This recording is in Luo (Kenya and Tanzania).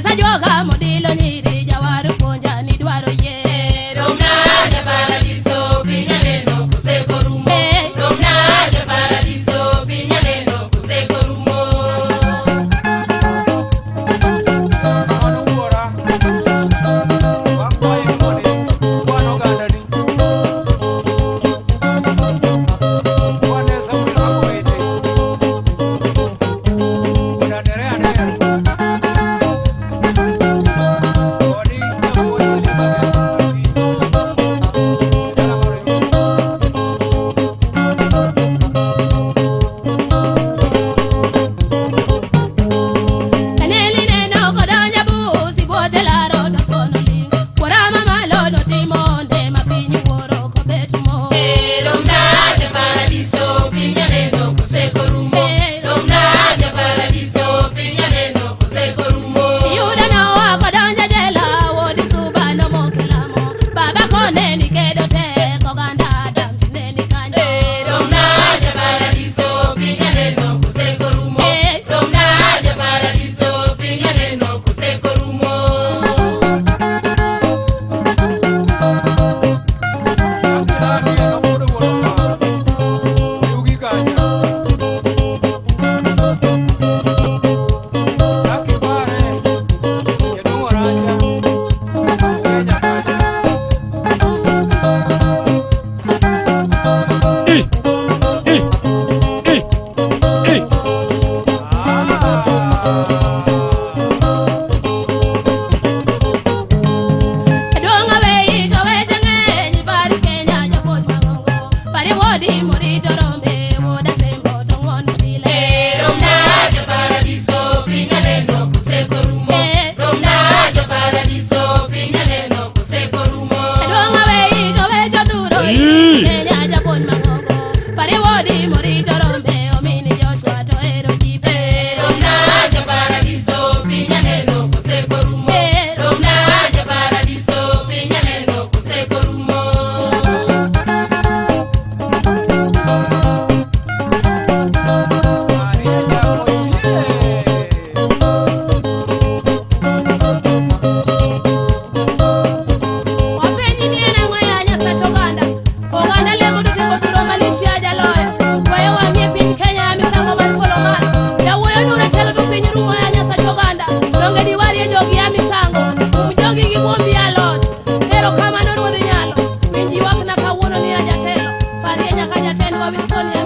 Pesa joga modilo nyiri jawaru ponja ni dwaro ye. Romna ja paradiso pinyaleno kuseko rumo. Romna ja paradiso pinyaleno kuseko rumo. Mano wora. Wangwai mone. Wano gandani. Wane sambil aku ite. Wana dere anere. Odi kamu ini sampai. Dalam orang ini. Kaneli neno kodonya busi bote laro tafonoli. Warama malo no timonde mapinyu woro kobetumo. Romna ja paradiso pinyaleno kuseko rumo. Romna ja paradiso pinyaleno kuseko rumo. Yuda no akodonya jela wodi suba no mokelamo. Baba kone ni kedo te koganda Adams neni kanje. Romna ja paradiso pinyaleno kuseko rumo. Romna ja paradiso pinyaleno kuseko rumo. Angkilani nomor wora. Yugi kanya. Jaki pare. Yedung oraja. Kenya kaja. Donga wei to weche ng'eny pari Kenya japod magongo. Pari wodi morito rombe woda sembo to ng'wono dile. Romna ja paradiso pinyaleno kuseko rumo. Romna ja paradiso pinyaleno kuseko rumo. Donga wei to weche duro Kenya japod magongo. Pari wodi morito rombe omini Joshua to ero jipe. Romna ja paradiso pinyaleno kuseko rumo. Romna ja paradiso pinyaleno kuseko rumo. Maria Jamochie. Wapenyi ni ena ng'waya Nyasacho oganda. Oganda lemo dute kodhuro malich ya jaloyo. Kwayo wang'ie piny Kenya ya misango man polo malo. Jawuoyo nure telo to piny rumo ya Nyasacho oganda. Donge diwarie jogi ya misango. Jogi gi buombi alot. Erokamano Ruodh Nyalo. Min ji wakna kawuono ni ya jatelo. Parie nyaka jatendwa Wilson ya